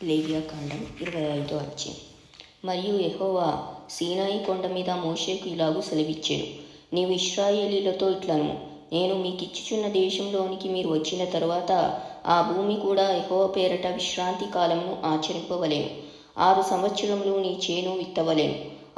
లేవియాకాండం 25వ అధ్యాయం. మరియు యెహోవా సీనాయి కొండ మీద మోషేకు ఇలాగూ సెలవిచ్చెను, నీవు ఇశ్రాయేలీయులతో ఇట్లను, నేను మీకిచ్చుచున్న దేశంలోనికి మీరు వచ్చిన తరువాత ఆ భూమి కూడా యెహోవా పేరట విశ్రాంతి కాలమును ఆచరింపవలెను. 6 సంవత్సరములు నీ చేను విత్తవలెను.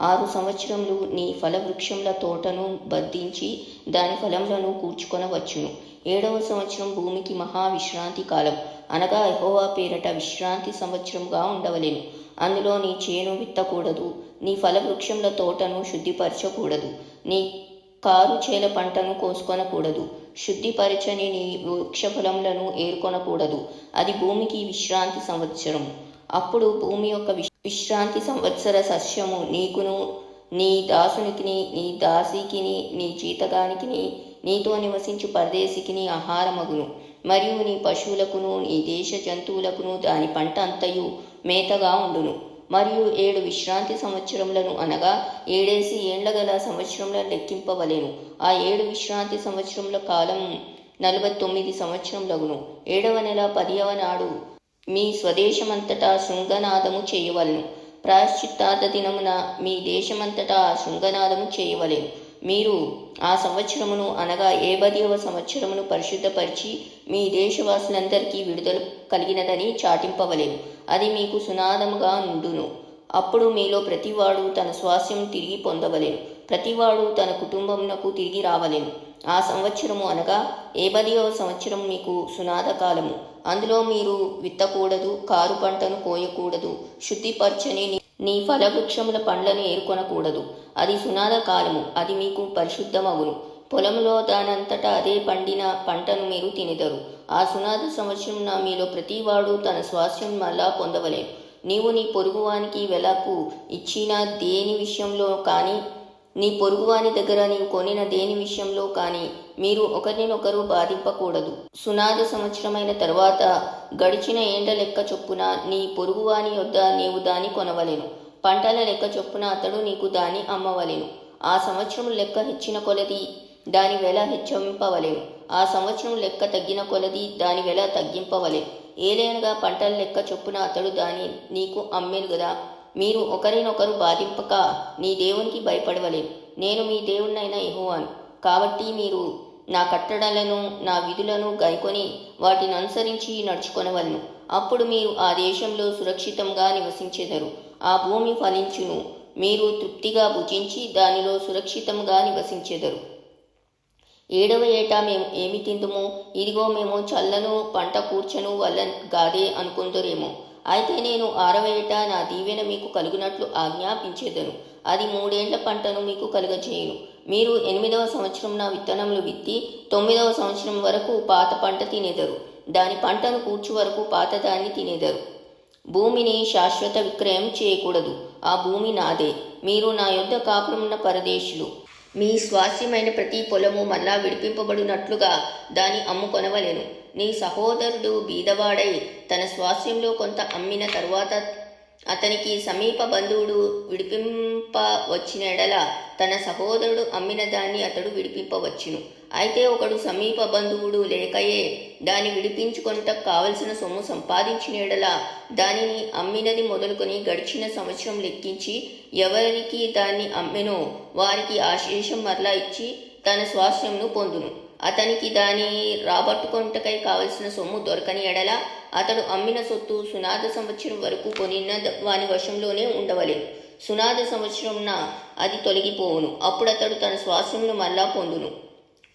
6 సంవత్సరములు నీ ఫలవృక్షముల తోటను బద్దించి దాని ఫలములను కూర్చుకొనవచ్చును. 7వ సంవత్సరం భూమికి మహావిశ్రాంతి కాలం, అనగా యెహోవా పేరట విశ్రాంతి సంవత్సరముగా ఉండవలెను. అందులో నీ చేను విత్తకూడదు, నీ ఫలవృక్షముల తోటను శుద్ధిపరచకూడదు, నీ కారు చేల పంటను కోసుకొనకూడదు, శుద్ధిపరచని నీ వృక్షఫలములను ఏరుకొనకూడదు. అది భూమికి విశ్రాంతి సంవత్సరం. అప్పుడు భూమి యొక్క విశ్రాంతి సంవత్సర సస్యము నీకును, నీ దాసునికిని, నీ దాసికిని, నీ జీతగానికిని, నీతో నివసించు పరదేశికిని ఆహారమగును. మరియు నీ పశువులకును, నీ దేశ జంతువులకును దాని పంట అంతయు మేతగా ఉండును. మరియు 7 విశ్రాంతి సంవత్సరములను, అనగా 7 ఏండ్ల గల సంవత్సరములను లెక్కింపవలెను. ఆ 7 విశ్రాంతి సంవత్సరముల కాలం 49 సంవత్సరములగును. 7వ నెల 10వ నాడు మీ స్వదేశమంతటా శృంగనాదము చేయవలెను. ప్రాయశ్చిత్తార్థ దినమున మీ దేశమంతటా శృంగనాదము చేయవలెను. మీరు ఆ సంవత్సరమును, అనగా 50వ సంవత్సరమును పరిశుద్ధపరిచి మీ దేశవాసులందరికీ విడుదల కలిగినదని చాటింపవలెను. అది మీకు సునాదముగా నుండును. అప్పుడు మీలో ప్రతివాడు తన స్వాస్యం తిరిగి పొందవలెను. ప్రతివాడు తన కుటుంబమునకు తిరిగి రావలెను. ఆ సంవత్సరము, అనగా 50వ సంవత్సరం మీకు సునాద కాలము. అందులో మీరు విత్తకూడదు, కారు పంటను కోయకూడదు, శుద్ధిపరచని నీ ఫలవృక్షముల పండ్లను ఏరుకొనకూడదు. అది సునాద కాలము, అది మీకు పరిశుద్ధమగును. పొలములో దానంతటా అదే పండిన పంటను మీరు తినెదరు. ఆ సునాద సంవత్సరమున మీలో ప్రతివాడు తన స్వాస్యం మళ్ళా పొందవలెను. నీవు నీ పొరుగువానికి వెలకు ఇచ్చిన దేని విషయంలో కానీ, నీ పొరుగువాని దగ్గర నీవు కొనిన దేని విషయంలో కానీ మీరు ఒకరినొకరు బాధింపకూడదు. సునాద సంవత్సరమైన తరువాత గడిచిన ఏండ్ల లెక్క చొప్పున నీ పొరుగువాని యొద్ద నీవు దాన్ని కొనవలెను. పంటల లెక్క చొప్పున అతడు నీకు దాన్ని అమ్మవలెను. ఆ సంవత్సరం లెక్క హెచ్చిన కొలది దాని వెల హెచ్చింపవలెను. ఆ సంవత్సరం లెక్క తగ్గిన కొలది దాని వెల తగ్గింపవలెను. ఏలైనగా పంటల లెక్క చొప్పున అతడు దాన్ని నీకు అమ్మెను గదా. మీరు ఒకరినొకరు బాధింపక నీ దేవునికి భయపడవలెను. నేను మీ దేవుణ్ణైన యెహోవాను. కాబట్టి మీరు నా కట్టడలను, నా విధులను గైకొని వాటిని అనుసరించి నడుచుకొనవలెను. అప్పుడు మీరు ఆ దేశంలో సురక్షితంగా నివసించెదరు. ఆ భూమి ఫలించును. మీరు తృప్తిగా భుజించి దానిలో సురక్షితంగా నివసించెదరు. 7వ ఏటా మేము ఏమి తిందుము? ఇదిగో మేము చల్లను పంట కూర్చను వల్ల గాదే అనుకుందరేమో. అయితే నేను 6వ ఏట నా దీవెన మీకు కలుగునట్లు ఆజ్ఞాపించేదను. అది 3 ఏండ్ల పంటను మీకు కలుగజేయును. మీరు 8వ సంవత్సరం నా విత్తనములు విత్తి 9వ సంవత్సరం వరకు పాత పంట తినేదరు. దాని పంటను కూర్చు వరకు పాతదాన్ని తినేదరు. భూమిని శాశ్వత విక్రయం చేయకూడదు. ఆ భూమి నాదే. మీరు నా యొద్ద కాపురమున్న పరదేశులు. మీ స్వాస్యమైన ప్రతి పొలము మళ్ళా విడిపింపబడినట్లుగా దాన్ని అమ్ముకొనవలెను. నీ సహోదరుడు బీదవాడై తన స్వాస్యంలో కొంత అమ్మిన తరువాత అతనికి సమీప బంధువుడు విడిపింప వచ్చిన ఎడల తన సహోదరుడు అమ్మిన దాన్ని అతడు విడిపింపవచ్చును. అయితే ఒకడు సమీప బంధువుడు లేకయే దాన్ని విడిపించుకొనుటకు కావలసిన సొమ్ము సంపాదించిన ఎడల దానిని అమ్మినది మొదలుకొని గడిచిన సంవత్సరం లెక్కించి ఎవరికి దాన్ని అమ్మెనో వారికి ఆ శేషం మరలా ఇచ్చి తన స్వాస్యంను పొందును. అతనికి దాని రాబట్టుకొనుటకై కావలసిన సొమ్ము దొరకని ఎడల అతడు అమ్మిన సొత్తు సునాద సంవత్సరం వరకు కొనిన వాని వశంలోనే ఉండవలెను. సునాద సంవత్సరంన అది తొలగిపోవును. అప్పుడు అతడు తన స్వాస్యమును మరలా పొందును.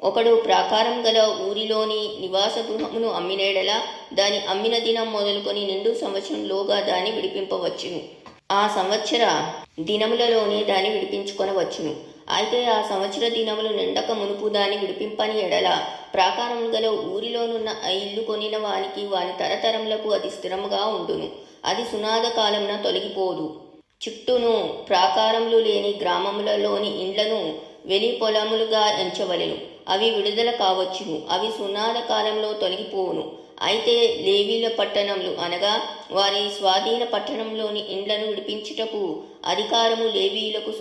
ఒకడు ప్రాకారం గల ఊరిలోని నివాస గృహమును అమ్మినేడల దాని అమ్మిన దినం మొదలుకొని నిండు సంవత్సరంలోగా దాన్ని విడిపింపవచ్చును. ఆ సంవత్సర దినములలోనే దాన్ని విడిపించుకొనవచ్చును. అయితే ఆ సంవత్సర దినములు నిండక మునుపు దాన్ని విడిపింపని ఎడల ప్రాకారం గల ఊరిలోనున్న ఆ ఇల్లు కొనిన వానికి వాని తరతరములకు అది స్థిరముగా ఉండును. అది సునాద కాలమున తొలగిపోదు. చుట్టూను ప్రాకారములు లేని గ్రామములలోని ఇండ్లను వెలి పొలములుగా ఎంచవలెను. అవి విడుదల కావచ్చును. అవి సునాద కాలంలో తొలగిపోవును. అయితే లేవీల పట్టణములు, అనగా వారి స్వాధీన పట్టణంలోని ఇండ్లను విడిపించుటకు అధికారము లేవీయులకు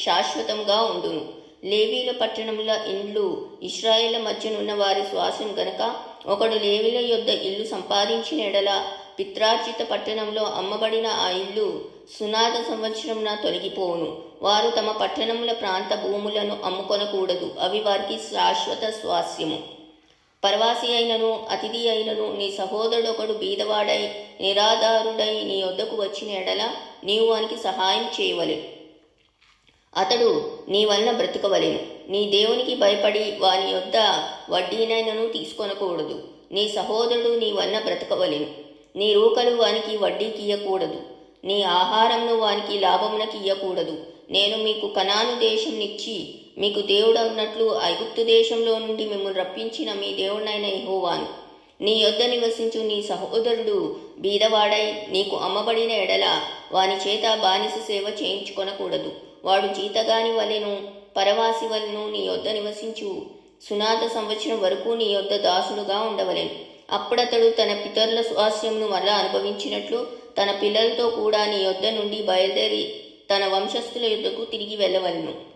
శాశ్వతంగా ఉండును. లేవీల పట్టణముల ఇండ్లు ఇశ్రాయేళ్ల మధ్యనున్న వారి స్వాస్యం గనక ఒకడు లేవీల యొద్ద ఇల్లు సంపాదించిన ఎడల పిత్రార్జిత పట్టణంలో అమ్మబడిన ఆ ఇల్లు సునాద సంవత్సరంన తొలగిపోవును. వారు తమ పట్టణముల ప్రాంత భూములను అమ్ముకొనకూడదు, అవి వారికి శాశ్వత స్వాస్యము. పరవాసి అయినను అతిథి అయినను నీ సహోదరుడొకడు బీదవాడై నిరాధారుడై నీ వద్దకు వచ్చిన ఎడల నీవు వానికి సహాయం చేయవలెను. అతడు నీ వలన బ్రతకవలెను. నీ దేవునికి భయపడి వాని యొద్ద వడ్డీనైనను తీసుకొనకూడదు. నీ సహోదరుడు నీ వలన బ్రతకవలెను. నీ రూకలు వానికి వడ్డీకి ఇయ్యకూడదు. నీ ఆహారంను వానికి లాభమునకి ఇయ్యకూడదు. నేను మీకు కనాను దేశంనిచ్చి మీకు దేవుడన్నట్లు ఐగుప్తు దేశంలో నుండి మిమ్మల్ని రప్పించిన మీ దేవుడైన యెహోవాను. నీ యొద్ద నివసించు నీ సహోదరుడు బీదవాడై నీకు అమ్మబడిన ఎడల వాని చేత బానిస సేవ చేయించుకొనకూడదు. వాడు జీతగాని వలెను పరవాసి వలెను నీ యొద్ద నివసించు సునాద సంవత్సరం వరకు నీ యొద్ద దాసుడుగా ఉండవలెను. అప్పుడతడు తన పితరుల స్వాస్యమును మరలా అనుభవించినట్లు తన పిల్లలతో కూడా నీ యొద్ద నుండి బయలుదేరి తన వంశస్థుల యొద్దకు తిరిగి వెళ్ళవలెను.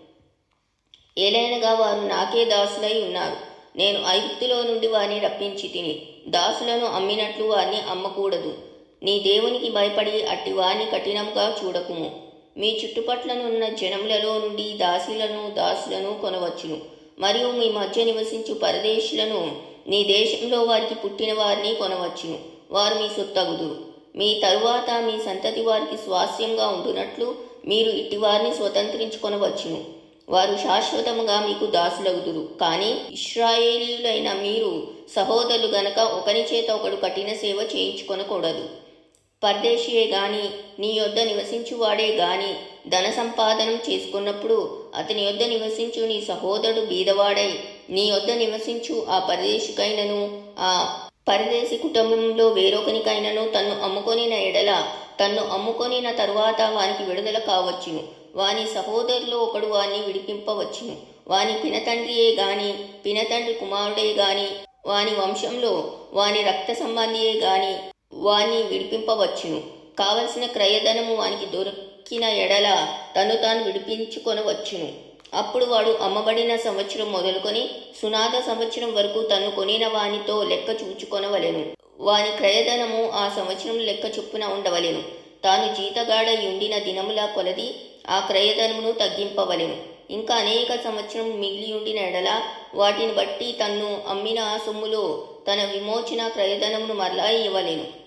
ఏలైనగా వారు నాకే దాసులై ఉన్నారు. నేను ఐగుప్తులో నుండి వారిని రప్పించి తిని దాసులను అమ్మినట్లు వారిని అమ్మకూడదు. నీ దేవునికి భయపడి అట్టి వారిని కఠినంగా చూడకుము. మీ చుట్టుపట్లనున్న జనములలో నుండి దాసులను కొనవచ్చును. మరియు మీ మధ్య నివసించు పరదేశులను నీ దేశంలో వారికి పుట్టిన వారిని కొనవచ్చును. వారు మీ సొత్తగుదురు. మీ తరువాత మీ సంతతి వారికి స్వాస్యంగా ఉండునట్లు మీరు ఇట్టివారిని స్వతంత్రించుకొనవచ్చును. వారు శాశ్వతముగా మీకు దాసులగుదురు. కానీ ఇశ్రాయేలీయులైన మీరు సహోదరులు గనక ఒకని చేత ఒకడు కఠిన సేవ చేయించుకొనకూడదు. పరదేశియే గాని నీ యొద్ద నివసించువాడే గాని ధన సంపాదనం చేసుకున్నప్పుడు అతని యొద్ద నివసించు నీ సహోదరుడు బీదవాడై నీ యొద్ద నివసించు ఆ పరదేశికైనను ఆ పరదేశి కుటుంబంలో వేరొకనికైనను తన్ను అమ్ముకొనిన ఎడల తన్ను అమ్ముకొనిన తరువాత వానికి విడుదల కావచ్చును. వాని సహోదరులో ఒకడు వాని విడిపింపవచ్చును. వాని పినతండ్రియే గాని పినతండ్రి కుమారుడే గాని వాని వంశంలో వాని రక్త సంబంధియే గాని వాని విడిపింపవచ్చును. కావలసిన క్రయధనము వానికి దొరికిన ఎడల తను తాను విడిపించుకొనవచ్చును. అప్పుడు వాడు అమ్మబడిన సంవత్సరం మొదలుకొని సునాద సంవత్సరం వరకు తను కొనిన వానితో లెక్క చూచుకొనవలెను. వాని క్రయధనము ఆ సంవత్సరం లెక్క చొప్పున ఉండవలెను. తాను జీతగాడై ఉండిన దినముల కొలది ఆ క్రయధనమును తగ్గింపవలెను. ఇంకా అనేక సంవత్సరం మిగిలి ఉండిన ఎడల వాటిని బట్టి తన్ను అమ్మిన ఆ సొమ్ములో తన విమోచన క్రయధనమును మరలా ఇవ్వలేను.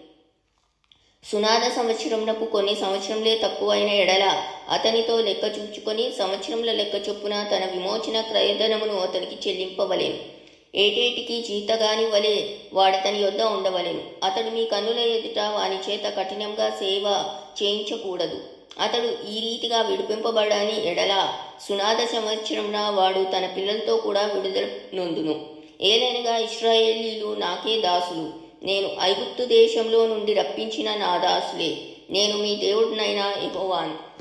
సునాద సంవత్సరమునకు కొన్ని సంవత్సరంలే తక్కువైన ఎడల అతనితో లెక్క చూచుకొని సంవత్సరముల లెక్క చొప్పున తన విమోచన క్రయధనమును అతనికి చెల్లింపవలెను. ఏటేటికి జీతగాని వలె వాడతని యొద్ద ఉండవలెను. అతడు మీ కన్నుల ఎదుట వాని చేత కఠినంగా సేవ చేయించకూడదు. అతడు ఈ రీతిగా విడిపింపబడని ఎడల సునాద సంవత్సరమున వాడు తన పిల్లలతో కూడా విడుదల నొందును. ఏలైనగా ఇశ్రాయేలీలు నాకే దాసులు. నేను ఐగుప్తు దేశంలో నుండి రప్పించిన నా దాసులే. నేను మీ దేవుడినైన యెహోవాను.